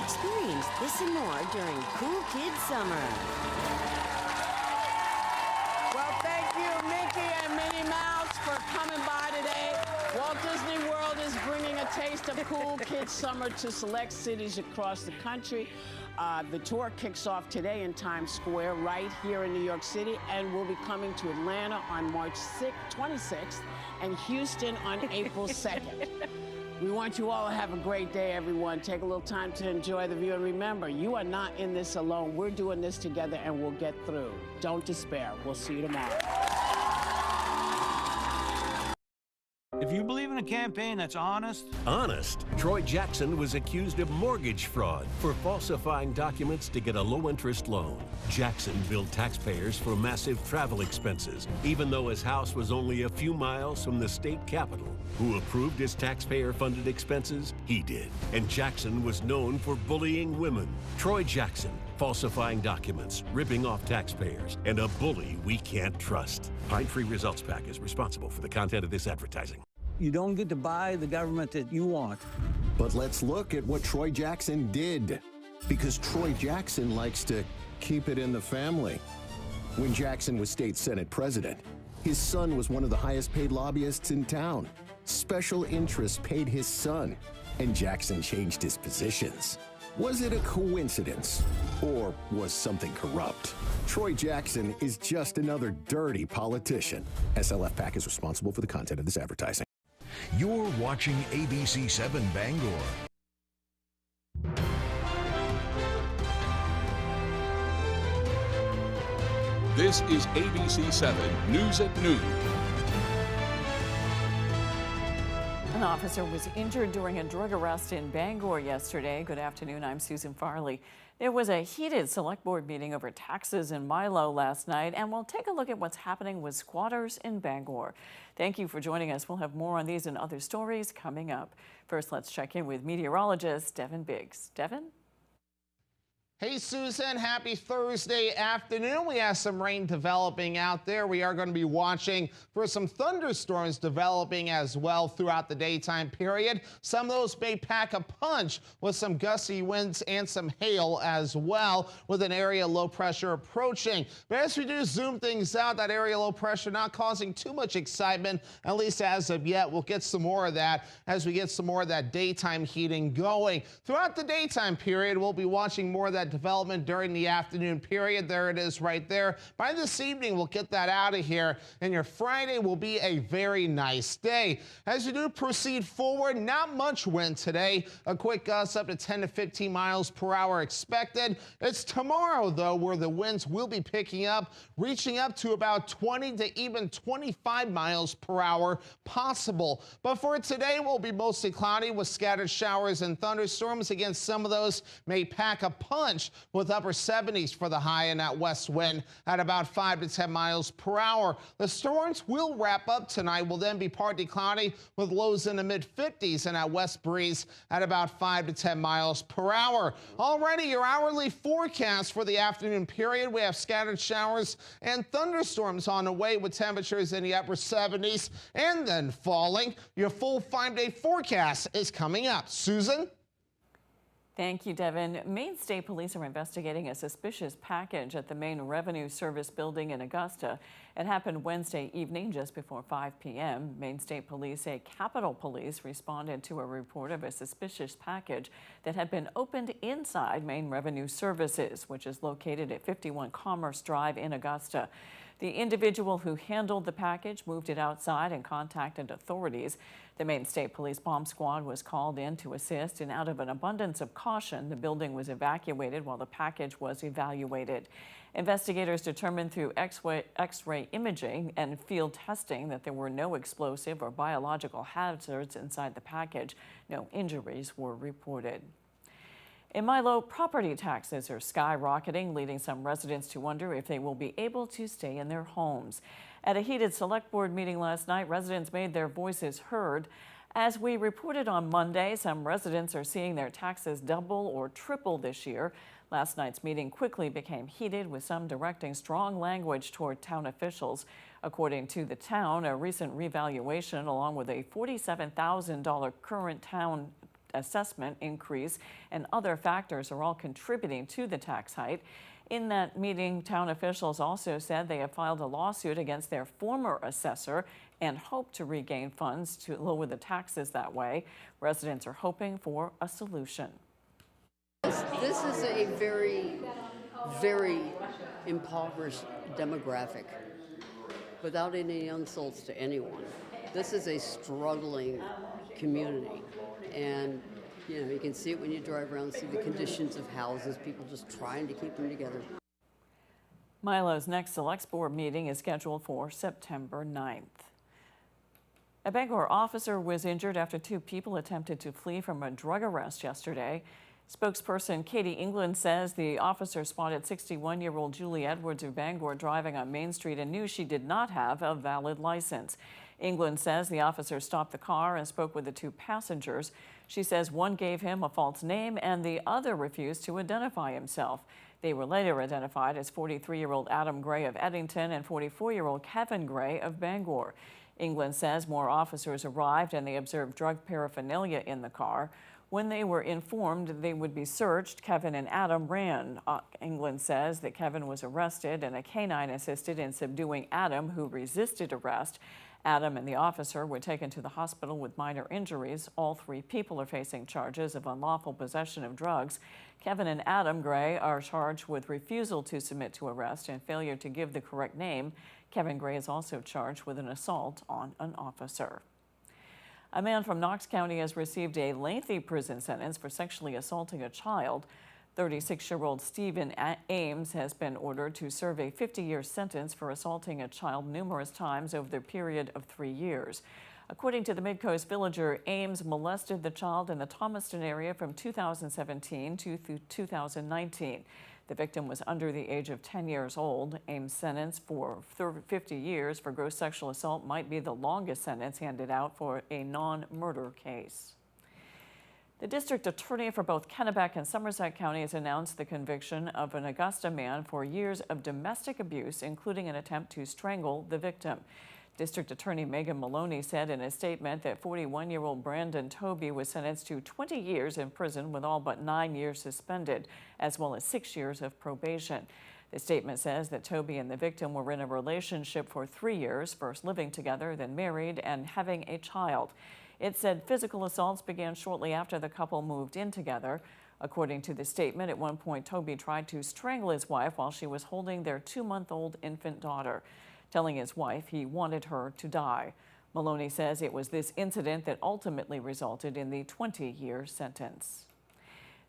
Experience this and more during Cool Kids Summer. Well, thank you, Mickey and Minnie Mouse, for coming by today. Walt Disney World is bringing a taste of Cool Kids Summer to select cities across the country. The tour kicks off today in Times Square, right here in New York City, and will be coming to Atlanta on March 26th and Houston on April 2nd. We want you all to have a great day, everyone. Take a little time to enjoy the view. And remember, you are not in this alone. We're doing this together, and we'll get through. Don't despair. We'll see you tomorrow. If you believe in a campaign that's honest... Honest? Troy Jackson was accused of mortgage fraud for falsifying documents to get a low-interest loan. Jackson billed taxpayers for massive travel expenses, even though his house was only a few miles from the state capitol. Who approved his taxpayer-funded expenses? He did. And Jackson was known for bullying women. Troy Jackson, falsifying documents, ripping off taxpayers, and a bully we can't trust. Pine Tree Results PAC is responsible for the content of this advertising. You don't get to buy the government that you want. But let's look at what Troy Jackson did. Because Troy Jackson likes to keep it in the family. When Jackson was state Senate president, his son was one of the highest paid lobbyists in town. Special interests paid his son, and Jackson changed his positions. Was it a coincidence, or was something corrupt? Troy Jackson is just another dirty politician. SLF PAC is responsible for the content of this advertising. You're watching ABC 7 Bangor. This is ABC 7 News at Noon. An officer was injured during a drug arrest in Bangor yesterday. Good afternoon, I'm Susan Farley. There was a heated select board meeting over taxes in Milo last night, and we'll take a look at what's happening with squatters in Bangor. Thank you for joining us. We'll have more on these and other stories coming up. First, let's check in with meteorologist Devin Biggs. Devin? Hey, Susan, happy Thursday afternoon. We have some rain developing out there. We are going to be watching for some thunderstorms developing as well throughout the daytime period. Some of those may pack a punch with some gusty winds and some hail as well, with an area low pressure approaching. But as we do zoom things out, that area low pressure not causing too much excitement, at least as of yet. We'll get some more of that as we get some more of that daytime heating going. Throughout the daytime period, we'll be watching more of that development during the afternoon period. There it is right there. By this evening, we'll get that out of here, and your Friday will be a very nice day. As you do proceed forward, not much wind today. A quick gust up to 10 to 15 miles per hour expected. It's tomorrow, though, where the winds will be picking up, reaching up to about 20 to even 25 miles per hour possible. But for today, we'll be mostly cloudy with scattered showers and thunderstorms. Again, some of those may pack a punch with upper 70s for the high and that west wind at about 5 to 10 miles per hour. The storms will wrap up tonight. Will then be partly cloudy with lows in the mid 50s and that west breeze at about 5 to 10 miles per hour. Already your hourly forecast for the afternoon period. We have scattered showers and thunderstorms on the way with temperatures in the upper 70s and then falling. Your full 5-day forecast is coming up. Susan? Thank you, Devin. Maine State Police are investigating a suspicious package at the Maine Revenue Service building in Augusta. It happened Wednesday evening just before 5 p.m. Maine State Police say Capitol Police responded to a report of a suspicious package that had been opened inside Maine Revenue Services, which is located at 51 Commerce Drive in Augusta. The individual who handled the package moved it outside and contacted authorities. The Maine State Police bomb squad was called in to assist, and out of an abundance of caution, the building was evacuated while the package was evaluated. Investigators determined through X-ray imaging and field testing that there were no explosive or biological hazards inside the package. No injuries were reported. In Milo, property taxes are skyrocketing, leading some residents to wonder if they will be able to stay in their homes. At a heated select board meeting last night, residents made their voices heard. As we reported on Monday, some residents are seeing their taxes double or triple this year. Last night's meeting quickly became heated, with some directing strong language toward town officials. According to the town, a recent revaluation along with a $47,000 current town assessment increase and other factors are all contributing to the tax hike. In that meeting, town officials also said they have filed a lawsuit against their former assessor and hope to regain funds to lower the taxes that way. Residents are hoping for a solution. This is a very, very impoverished demographic, without any insults to anyone. This is a struggling community, and you can see it when you drive around, see the conditions of houses, people just trying to keep them together. Milo's next Selects Board meeting is scheduled for September 9th. A Bangor officer was injured after two people attempted to flee from a drug arrest yesterday. Spokesperson Katie England says the officer spotted 61-year-old Julie Edwards of Bangor driving on Main Street and knew she did not have a valid license. England says the officer stopped the car and spoke with the two passengers. She says one gave him a false name and the other refused to identify himself. They were later identified as 43-year-old Adam Gray of Eddington and 44-year-old Kevin Gray of Bangor. England says more officers arrived and they observed drug paraphernalia in the car. When they were informed they would be searched, Kevin and Adam ran. England says that Kevin was arrested and a canine assisted in subduing Adam, who resisted arrest. Adam and the officer were taken to the hospital with minor injuries. All three people are facing charges of unlawful possession of drugs. Kevin and Adam Gray are charged with refusal to submit to arrest and failure to give the correct name. Kevin Gray is also charged with an assault on an officer. A man from Knox County has received a lengthy prison sentence for sexually assaulting a child. 36-year-old Stephen Ames has been ordered to serve a 50-year sentence for assaulting a child numerous times over the period of 3 years. According to the Midcoast Villager, Ames molested the child in the Thomaston area from 2017 to 2019. The victim was under the age of 10 years old. Ames' sentence for 50 years for gross sexual assault might be the longest sentence handed out for a non-murder case. The district attorney for both Kennebec and Somerset counties announced the conviction of an Augusta man for years of domestic abuse, including an attempt to strangle the victim. District Attorney Megan Maloney said in a statement that 41-year-old Brandon Toby was sentenced to 20 years in prison with all but 9 years suspended, as well as 6 years of probation. The statement says that Toby and the victim were in a relationship for 3 years, first living together, then married, and having a child. It said physical assaults began shortly after the couple moved in together. According to the statement, at one point, Toby tried to strangle his wife while she was holding their 2-month-old infant daughter, telling his wife he wanted her to die. Maloney says it was this incident that ultimately resulted in the 20-year sentence.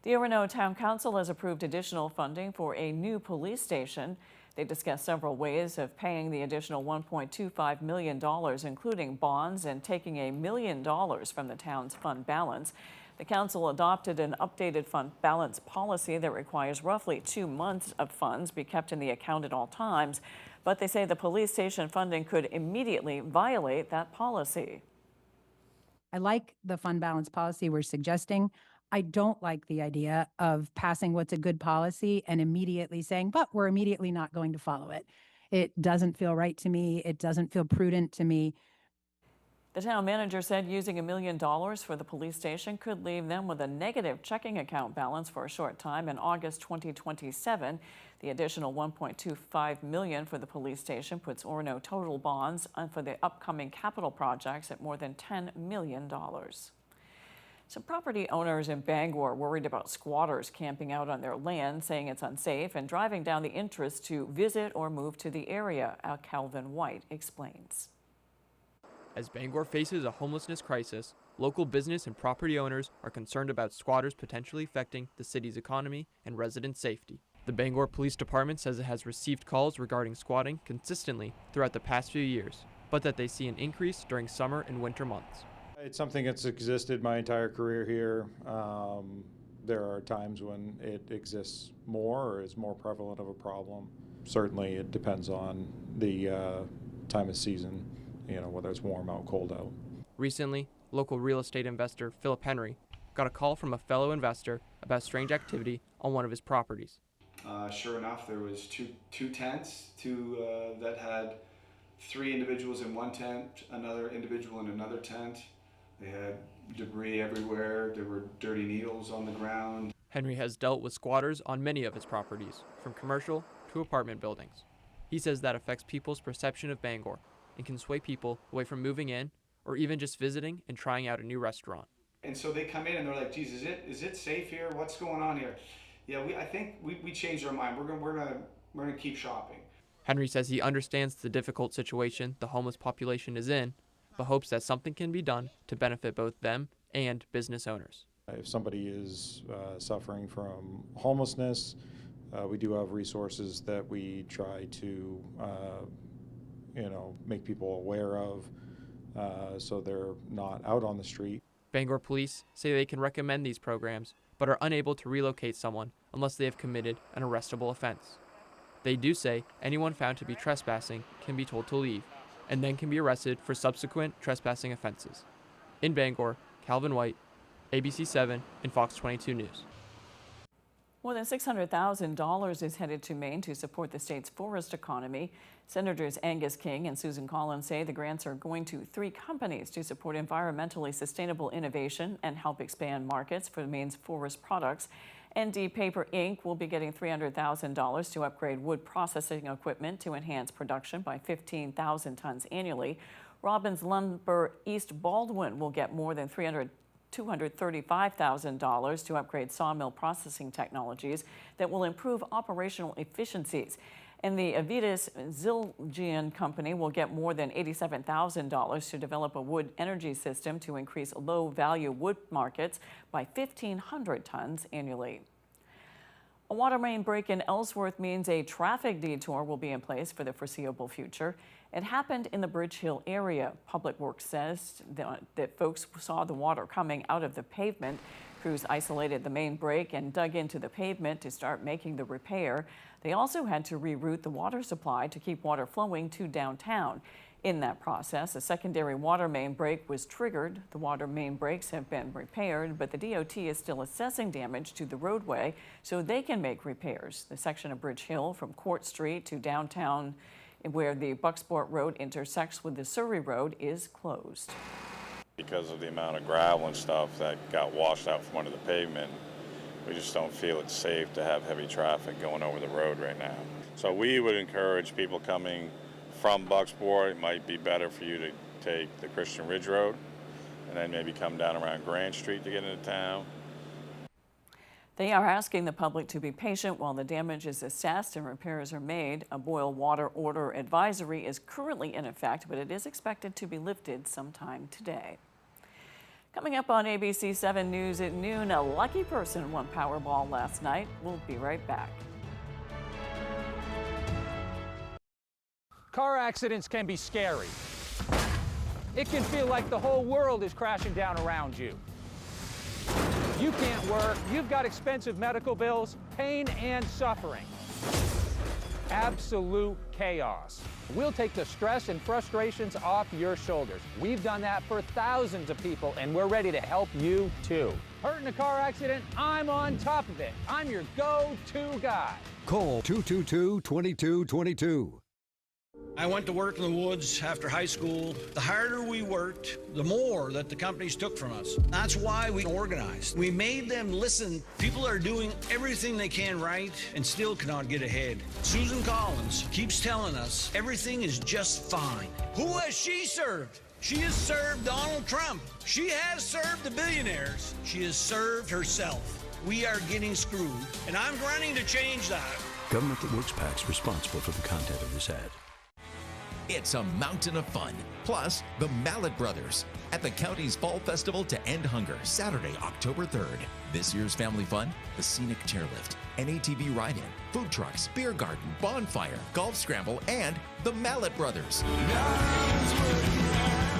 The Orono Town Council has approved additional funding for a new police station. They discussed several ways of paying the additional $1.25 million, including bonds and taking $1 million from the town's fund balance. The council adopted an updated fund balance policy that requires roughly 2 months of funds be kept in the account at all times, but they say the police station funding could immediately violate that policy. I like the fund balance policy we're suggesting. I don't like the idea of passing what's a good policy and immediately saying, but we're immediately not going to follow it. It doesn't feel right to me. It doesn't feel prudent to me. The town manager said using $1 million for the police station could leave them with a negative checking account balance for a short time in August 2027. The additional $1.25 million for the police station puts Orono total bonds for the upcoming capital projects at more than $10 million. Some property owners in Bangor are worried about squatters camping out on their land, saying it's unsafe and driving down the interest to visit or move to the area. Calvin White explains. As Bangor faces a homelessness crisis, local business and property owners are concerned about squatters potentially affecting the city's economy and resident safety. The Bangor Police Department says it has received calls regarding squatting consistently throughout the past few years, but that they see an increase during summer and winter months. It's something that's existed my entire career here. There are times when it exists more or is more prevalent of a problem. Certainly it depends on the time of season, whether it's warm out, cold out. Recently, local real estate investor Philip Henry got a call from a fellow investor about strange activity on one of his properties. Sure enough, there was two tents, that had 3 individuals in one tent, another individual in another tent. They had debris everywhere. There were dirty needles on the ground. Henry has dealt with squatters on many of his properties, from commercial to apartment buildings. He says that affects people's perception of Bangor and can sway people away from moving in or even just visiting and trying out a new restaurant. And so they come in and they're like, geez, is it safe here? What's going on here? Yeah, I think we changed our mind. We're gonna keep shopping. Henry says he understands the difficult situation the homeless population is in, but hopes that something can be done to benefit both them and business owners. If somebody is suffering from homelessness, we do have resources that we try to, make people aware of, so they're not out on the street. Bangor police say they can recommend these programs, but are unable to relocate someone unless they have committed an arrestable offense. They do say anyone found to be trespassing can be told to leave, and then can be arrested for subsequent trespassing offenses. In Bangor, Calvin White, ABC 7 and Fox 22 News. More than $600,000 is headed to Maine to support the state's forest economy. Senators Angus King and Susan Collins say the grants are going to 3 companies to support environmentally sustainable innovation and help expand markets for Maine's forest products. ND Paper Inc. will be getting $300,000 to upgrade wood processing equipment to enhance production by 15,000 tons annually. Robbins Lumber East Baldwin will get more than $235,000 to upgrade sawmill processing technologies that will improve operational efficiencies. And the Avitas Zildjian Company will get more than $87,000 to develop a wood energy system to increase low-value wood markets by 1,500 tons annually. A water main break in Ellsworth means a traffic detour will be in place for the foreseeable future. It happened in the Bridge Hill area. Public Works says that folks saw the water coming out of the pavement. Crews isolated the main break and dug into the pavement to start making the repair. They also had to reroute the water supply to keep water flowing to downtown. In that process, a secondary water main break was triggered. The water main breaks have been repaired, but the DOT is still assessing damage to the roadway so they can make repairs. The section of Bridge Hill from Court Street to downtown, where the Bucksport Road intersects with the Surrey Road, is closed. Because of the amount of gravel and stuff that got washed out from under the pavement, we just don't feel it's safe to have heavy traffic going over the road right now. So we would encourage people coming from Bucksport. It might be better for you to take the Christian Ridge Road and then maybe come down around Grand Street to get into town. They are asking the public to be patient while the damage is assessed and repairs are made. A boil water order advisory is currently in effect, but it is expected to be lifted sometime today. Coming up on ABC 7 News at noon, a lucky person won Powerball last night. We'll be right back. Car accidents can be scary. It can feel like the whole world is crashing down around you. You can't work, you've got expensive medical bills, pain and suffering. Absolute chaos. We'll take the stress and frustrations off your shoulders. We've done that for thousands of people, and we're ready to help you too. Hurt in a car accident? I'm on top of it. I'm your go-to guy. Call 222-2222. I went to work in the woods after high school. The harder we worked, the more that the companies took from us. That's why we organized. We made them listen. People are doing everything they can right and still cannot get ahead. Susan Collins keeps telling us everything is just fine. Who has she served? She has served Donald Trump. She has served the billionaires. She has served herself. We are getting screwed, and I'm running to change that. Government that works PACs responsible for the content of this ad. It's a mountain of fun. Plus, the Mallet Brothers at the county's Fall Festival to End Hunger, Saturday, October 3rd. This year's family fun, the scenic chairlift, an ATV ride-in, food trucks, beer garden, bonfire, golf scramble, and the Mallet Brothers.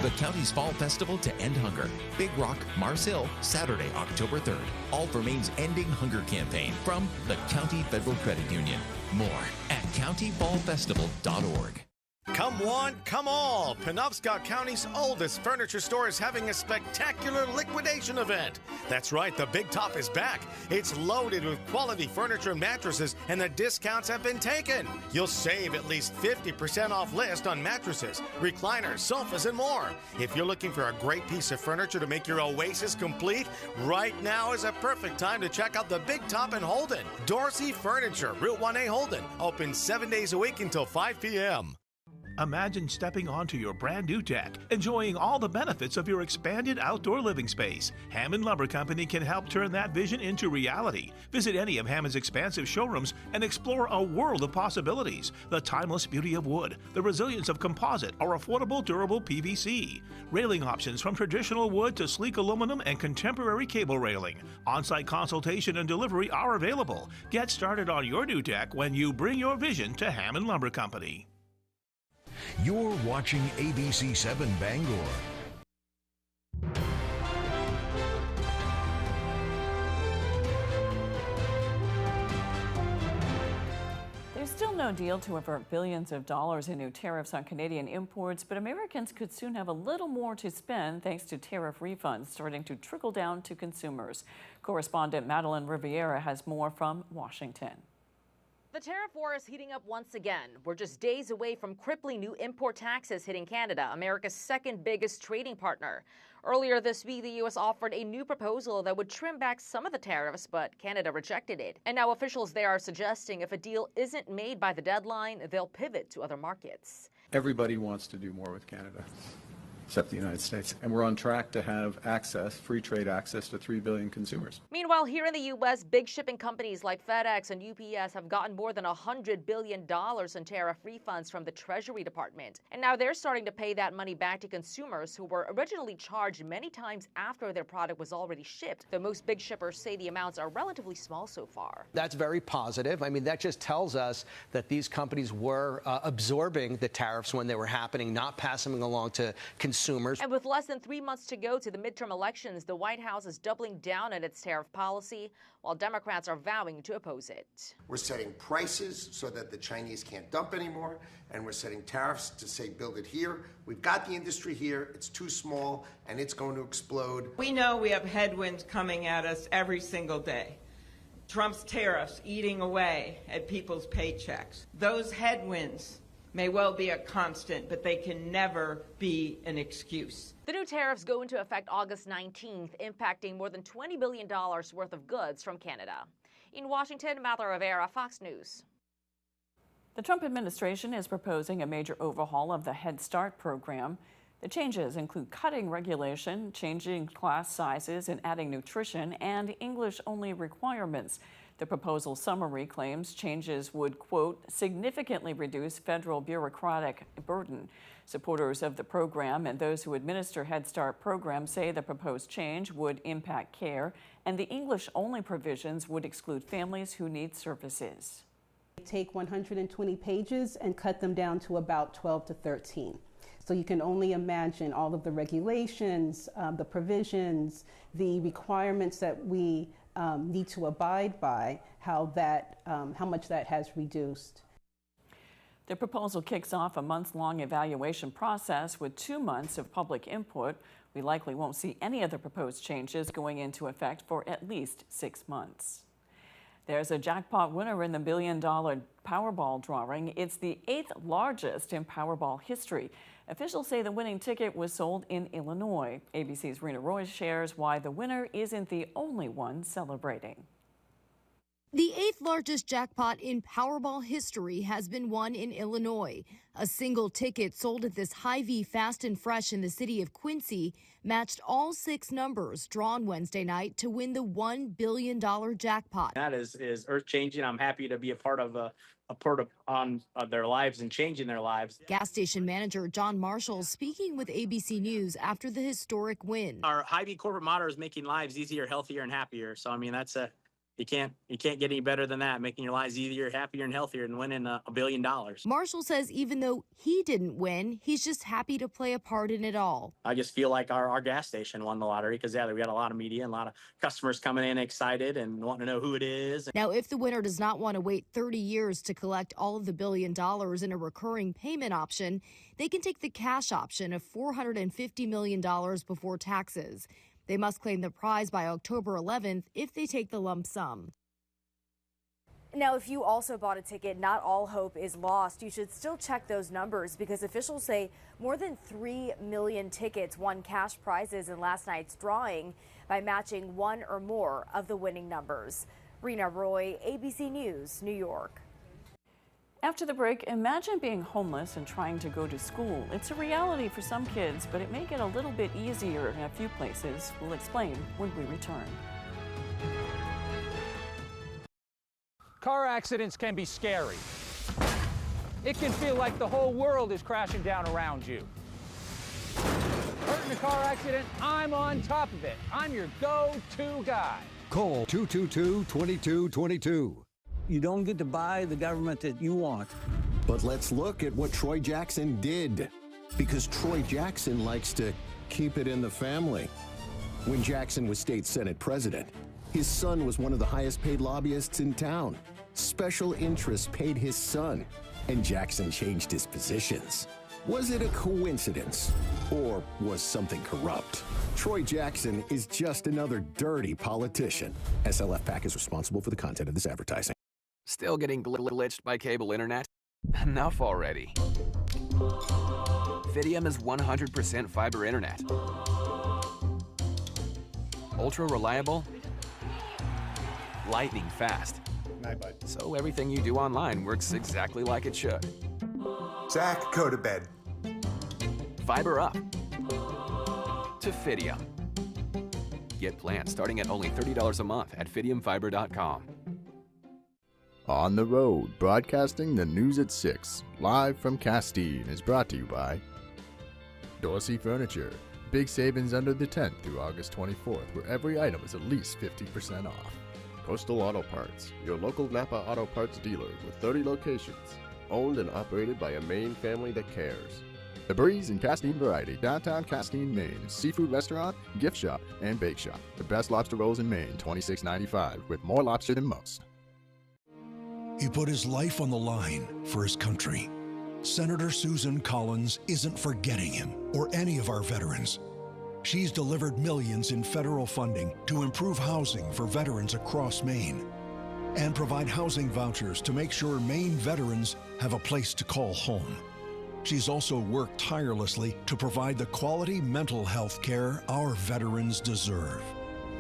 The county's Fall Festival to End Hunger, Big Rock, Mars Hill, Saturday, October 3rd. All for Maine's Ending Hunger campaign from the County Federal Credit Union. More at countyfallfestival.org. Come one, come all. Penobscot County's oldest furniture store is having a spectacular liquidation event. That's right, the Big Top is back. It's loaded with quality furniture and mattresses, and the discounts have been taken. You'll save at least 50% off list on mattresses, recliners, sofas, and more. If you're looking for a great piece of furniture to make your oasis complete, right now is a perfect time to check out the Big Top in Holden. Dorsey Furniture, Route 1A Holden, open 7 days a week until 5 p.m. Imagine stepping onto your brand new deck, enjoying all the benefits of your expanded outdoor living space. Hammond Lumber Company can help turn that vision into reality. Visit any of Hammond's expansive showrooms and explore a world of possibilities. The timeless beauty of wood, the resilience of composite or affordable durable PVC. Railing options from traditional wood to sleek aluminum and contemporary cable railing. On-site consultation and delivery are available. Get started on your new deck when you bring your vision to Hammond Lumber Company. You're watching ABC 7 Bangor. There's still no deal to avert billions of dollars in new tariffs on Canadian imports, but Americans could soon have a little more to spend thanks to tariff refunds starting to trickle down to consumers. Correspondent Madeline Riviera has more from Washington. The tariff war is heating up once again. We're just days away from crippling new import taxes hitting Canada, America's second biggest trading partner. Earlier this week, the U.S. offered a new proposal that would trim back some of the tariffs, but Canada rejected it. And now officials there are suggesting if a deal isn't made by the deadline, they'll pivot to other markets. Everybody wants to do more with Canada, except the United States. And we're on track to have access, free trade access to 3 billion consumers. Meanwhile, here in the U.S., big shipping companies like FedEx and UPS have gotten more than $100 billion in tariff refunds from the Treasury Department. And now they're starting to pay that money back to consumers who were originally charged many times after their product was already shipped, though most big shippers say the amounts are relatively small so far. That's very positive. I mean, that just tells us that these companies were absorbing the tariffs when they were happening, not passing them along to consumers. And with less than 3 months to go to the midterm elections, the White House is doubling down on its tariff policy, while Democrats are vowing to oppose it. We're setting prices so that the Chinese can't dump anymore, and we're setting tariffs to say build it here. We've got the industry here. It's too small, and it's going to explode. We know we have headwinds coming at us every single day. Trump's tariffs eating away at people's paychecks. Those headwinds may well be a constant, but they can never be an excuse. The new tariffs go into effect August 19th, impacting more than $20 billion worth of goods from Canada. In Washington, Madeline Rivera, Fox News. The Trump administration is proposing a major overhaul of the Head Start program. The changes include cutting regulation, changing class sizes, and adding nutrition and English-only requirements. The proposal summary claims changes would, quote, significantly reduce federal bureaucratic burden. Supporters of the program and those who administer Head Start programs say the proposed change would impact care, and the English-only provisions would exclude families who need services. Take 120 pages and cut them down to about 12 to 13. So you can only imagine all of the regulations, the provisions, the requirements that we need to abide by, how much that has reduced. The proposal kicks off a months-long evaluation process with 2 months of public input. We likely won't see any of the proposed changes going into effect for at least 6 months. There's a jackpot winner in the $1 billion Powerball drawing. It's the 8th largest in Powerball history. Officials say the winning ticket was sold in Illinois. ABC's Rena Roy shares why the winner isn't the only one celebrating. The 8th largest jackpot in Powerball history has been won in Illinois. A single ticket sold at this Hy-Vee Fast and Fresh in the city of Quincy matched all 6 numbers drawn Wednesday night to win the $1 billion jackpot. That is earth-changing. I'm happy to be a part of their lives and changing their lives. Gas station manager John Marshall speaking with ABC News after the historic win. Our Hy-Vee corporate motto is making lives easier, healthier, and happier. So, I mean, that's You can't get any better than that, making your lives easier, happier, and healthier than winning $1 billion. Marshall says even though he didn't win, he's just happy to play a part in it all. I just feel like our gas station won the lottery because, yeah, we got a lot of media and a lot of customers coming in excited and wanting to know who it is. Now, if the winner does not want to wait 30 years to collect all of the $1 billion in a recurring payment option, they can take the cash option of $450 million before taxes. They must claim the prize by October 11th if they take the lump sum. Now, if you also bought a ticket, not all hope is lost. You should still check those numbers because officials say more than 3 million tickets won cash prizes in last night's drawing by matching one or more of the winning numbers. Rena Roy, ABC News, New York. After the break, imagine being homeless and trying to go to school. It's a reality for some kids, but it may get a little bit easier in a few places. We'll explain when we return. Car accidents can be scary. It can feel like the whole world is crashing down around you. Hurt in a car accident, I'm on top of it. I'm your go-to guy. Call 222-2222. You don't get to buy the government that you want. But let's look at what Troy Jackson did, because Troy Jackson likes to keep it in the family. When Jackson was state Senate president, his son was one of the highest paid lobbyists in town. Special interests paid his son, and Jackson changed his positions. Was it a coincidence, or was something corrupt? Troy Jackson is just another dirty politician. SLF PAC is responsible for the content of this advertising. Still getting glitched by cable internet? Enough already. Fidium is 100% fiber internet. Ultra reliable, lightning fast. So everything you do online works exactly like it should. Zach, go to bed. Fiber up to Fidium. Get plans starting at only $30 a month at fidiumfiber.com. On the Road, broadcasting the news at 6, live from Castine, is brought to you by Dorsey Furniture. Big savings under the tent through August 24th, where every item is at least 50% off. Coastal Auto Parts, your local Napa Auto Parts dealer with 30 locations, owned and operated by a Maine family that cares. The Breeze and Castine Variety, downtown Castine, Maine. Seafood restaurant, gift shop, and bake shop. The best lobster rolls in Maine, $26.95, with more lobster than most. He put his life on the line for his country. Senator Susan Collins isn't forgetting him or any of our veterans. She's delivered millions in federal funding to improve housing for veterans across Maine and provide housing vouchers to make sure Maine veterans have a place to call home. She's also worked tirelessly to provide the quality mental health care our veterans deserve.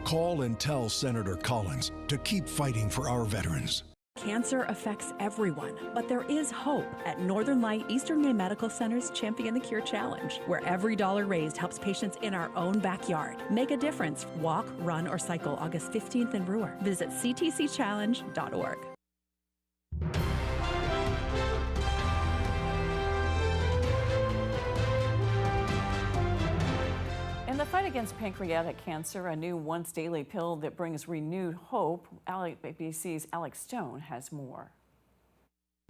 Call and tell Senator Collins to keep fighting for our veterans. Cancer affects everyone, but there is hope at Northern Light Eastern Maine Medical Center's Champion the Cure Challenge, where every dollar raised helps patients in our own backyard. Make a difference. Walk, run, or cycle August 15th in Brewer. Visit ctcchallenge.org. In the fight against pancreatic cancer, a new once-daily pill that brings renewed hope, ABC's Alex Stone has more.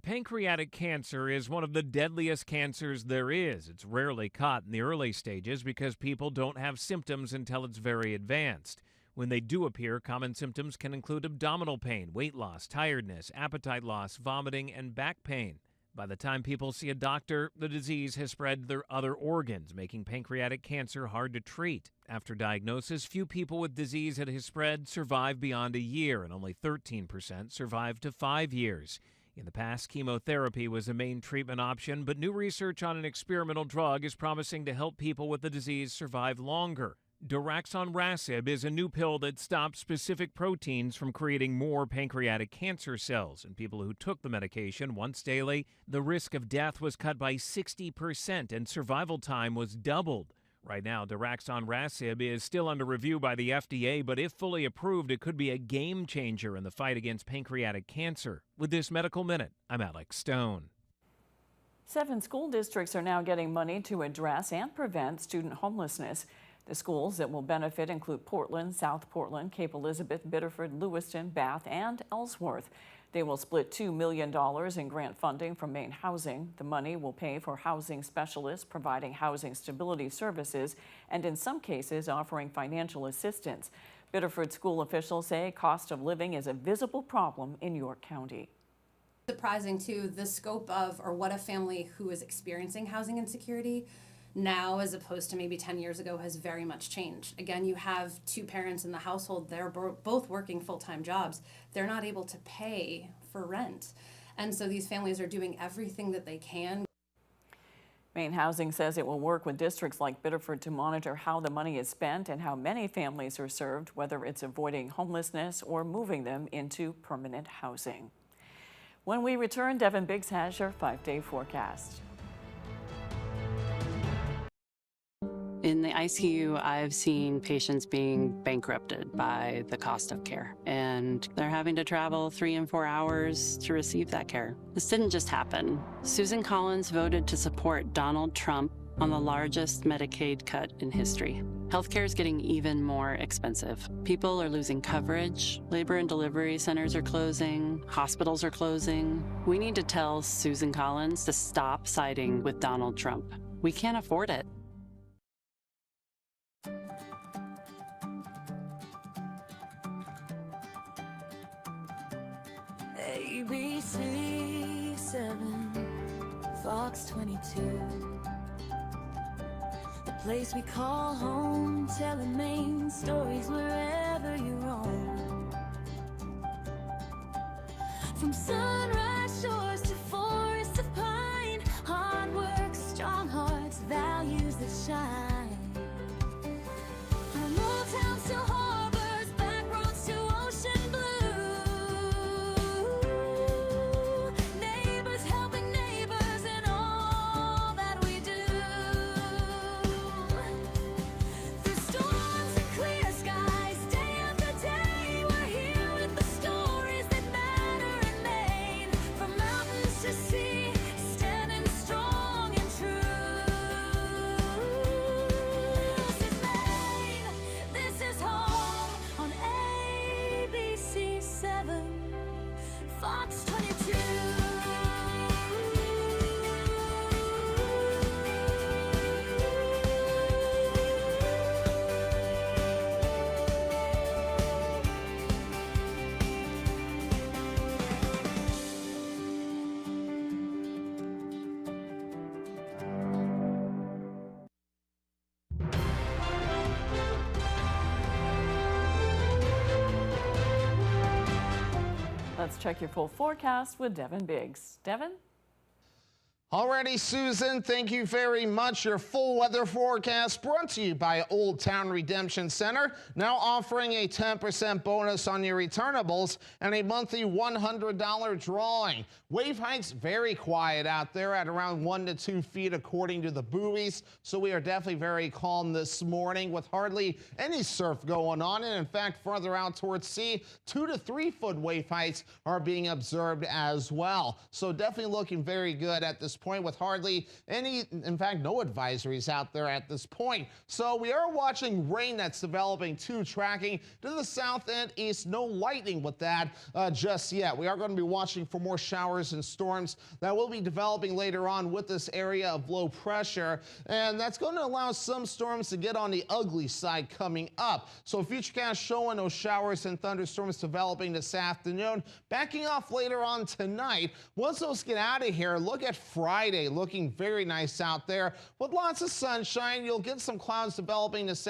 Pancreatic cancer is one of the deadliest cancers there is. It's rarely caught in the early stages because people don't have symptoms until it's very advanced. When they do appear, common symptoms can include abdominal pain, weight loss, tiredness, appetite loss, vomiting, and back pain. By the time people see a doctor, the disease has spread to their other organs, making pancreatic cancer hard to treat. After diagnosis, few people with disease that has spread survive beyond a year, and only 13% survive to 5 years. In the past, chemotherapy was the main treatment option, but new research on an experimental drug is promising to help people with the disease survive longer. Daraxonrasib is a new pill that stops specific proteins from creating more pancreatic cancer cells. In people who took the medication once daily, the risk of death was cut by 60% and survival time was doubled. Right now, Daraxonrasib is still under review by the FDA, but if fully approved, it could be a game changer in the fight against pancreatic cancer. With this Medical Minute, I'm Alex Stone. 7 school districts are now getting money to address and prevent student homelessness. The schools that will benefit include Portland, South Portland, Cape Elizabeth, Biddeford, Lewiston, Bath, and Ellsworth. They will split $2 million in grant funding from Maine Housing. The money will pay for housing specialists providing housing stability services and in some cases offering financial assistance. Biddeford school officials say cost of living is a visible problem in York County. Surprising too, the scope of or what a family who is experiencing housing insecurity now as opposed to maybe 10 years ago has very much changed. Again, you have two parents in the household, they're both working full-time jobs. They're not able to pay for rent. And so these families are doing everything that they can. Maine Housing says it will work with districts like Biddeford to monitor how the money is spent and how many families are served, whether it's avoiding homelessness or moving them into permanent housing. When we return, Devin Biggs has your 5-day forecast. In the ICU, I've seen patients being bankrupted by the cost of care, and they're having to travel 3 and 4 hours to receive that care. This didn't just happen. Susan Collins voted to support Donald Trump on the largest Medicaid cut in history. Healthcare is getting even more expensive. People are losing coverage. Labor and delivery centers are closing. Hospitals are closing. We need to tell Susan Collins to stop siding with Donald Trump. We can't afford it. ABC 7, Fox 22. The place we call home, telling Maine stories wherever you roam. From sunrise shores to forests of pine, hard work, strong hearts, values that shine. From old towns to harbors, back roads to ocean blue. Fox 22. Let's check your full forecast with Devin Biggs. Devin? Alrighty, Susan, thank you very much. Your full weather forecast brought to you by Old Town Redemption Center, now offering a 10% bonus on your returnables and a monthly $100 drawing. Wave height's very quiet out there at around 1 to 2 feet according to the buoys, so we are definitely very calm this morning with hardly any surf going on. And in fact, further out towards sea, 2 to 3 foot wave heights are being observed as well. So definitely looking very good at this point with hardly any, in fact, no advisories out there at this point. So we are watching rain that's developing too, tracking to the south and east. No lightning with that just yet. We are going to be watching for more showers and storms that will be developing later on with this area of low pressure, and that's going to allow some storms to get on the ugly side coming up. So Futurecast showing those showers and thunderstorms developing this afternoon, backing off later on tonight. Once those get out of here, look at Friday, looking very nice out there with lots of sunshine. You'll get some clouds developing this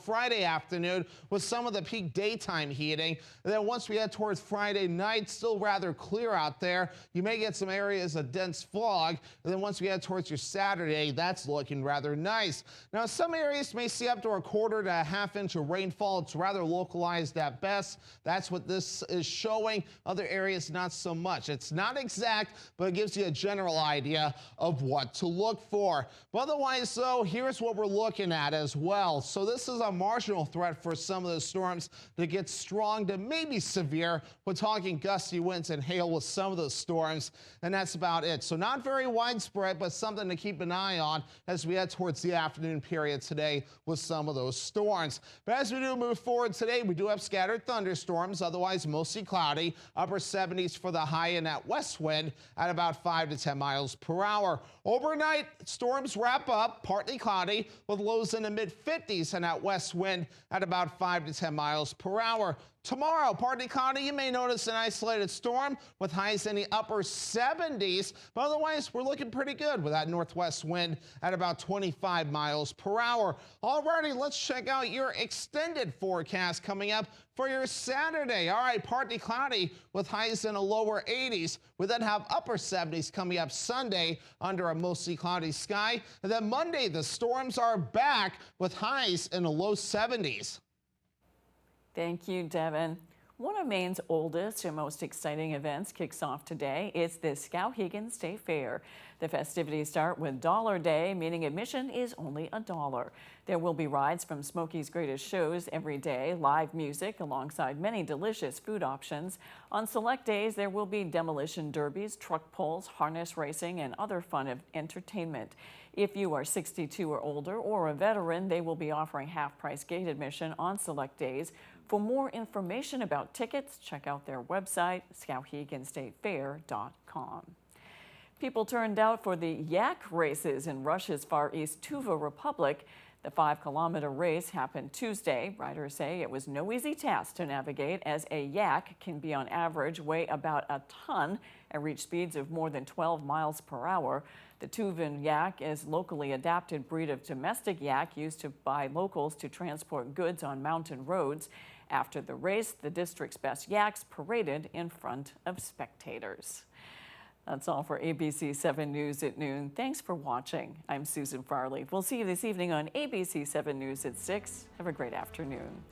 Friday afternoon with some of the peak daytime heating. And then once we head towards Friday night, still rather clear out there. You may get some areas of dense fog. And then once we head towards your Saturday, that's looking rather nice. Now, some areas may see up to 1/4 to 1/2 inch of rainfall. It's rather localized at best. That's what this is showing. Other areas, not so much. It's not exact, but it gives you a general idea. idea of what to look for. But otherwise, though, here's what we're looking at as well. So this is a marginal threat for some of the storms that get strong to maybe severe. We're talking gusty winds and hail with some of those storms, and that's about it. So not very widespread, but something to keep an eye on as we head towards the afternoon period today with some of those storms. But as we do move forward today, we do have scattered thunderstorms, otherwise mostly cloudy, upper 70s for the high and that west wind at about 5 to 10 miles per hour. Overnight, storms wrap up, partly cloudy with lows in the mid-50s and that west wind at about 5 to 10 miles per hour. Tomorrow, partly cloudy, you may notice an isolated storm with highs in the upper 70s, but otherwise we're looking pretty good with that northwest wind at about 25 miles per hour. Alrighty, let's check out your extended forecast coming up for your Saturday. All right, partly cloudy with highs in the lower 80s. We then have upper 70s coming up Sunday under a mostly cloudy sky. And then Monday, the storms are back with highs in the low 70s. Thank you, Devin. One of Maine's oldest and most exciting events kicks off today. It's the Skowhegan State Fair. The festivities start with Dollar Day, meaning admission is only $1. There will be rides from Smokey's Greatest Shows every day, live music alongside many delicious food options. On select days, there will be demolition derbies, truck pulls, harness racing, and other fun entertainment. If you are 62 or older or a veteran, they will be offering half-price gate admission on select days. For more information about tickets, check out their website, skowheganstatefair.com. People turned out for the yak races in Russia's Far East Tuva Republic. The 5-kilometer race happened Tuesday. Riders say it was no easy task to navigate, as a yak can be on average weigh about a ton and reach speeds of more than 12 miles per hour. The Tuvan yak is a locally adapted breed of domestic yak used by locals to transport goods on mountain roads. After the race, the district's best yaks paraded in front of spectators. That's all for ABC 7 News at noon. Thanks for watching. I'm Susan Farley. We'll see you this evening on ABC 7 News at 6. Have a great afternoon.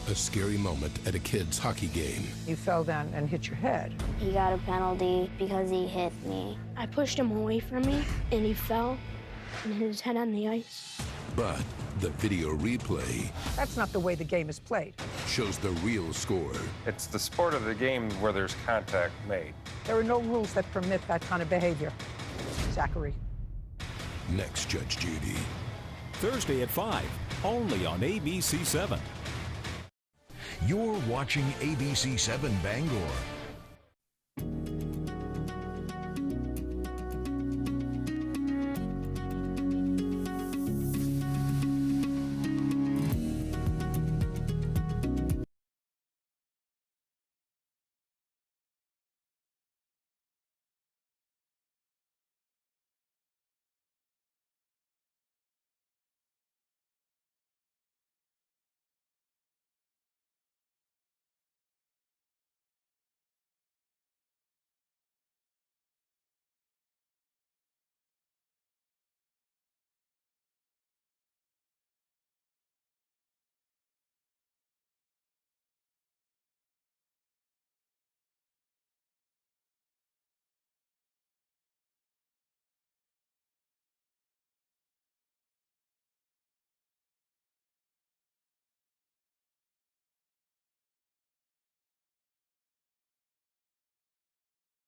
A scary moment at a kid's hockey game. You fell down and hit your head. He got a penalty because he hit me. I pushed him away from me, and he fell and hit his head on the ice. But the video replay That's not the way the game is played. shows the real score. It's the sport of the game where there's contact made. There are no rules that permit that kind of behavior. Zachary. Next, Judge Judy. Thursday at 5, only on ABC 7. You're watching ABC 7 Bangor.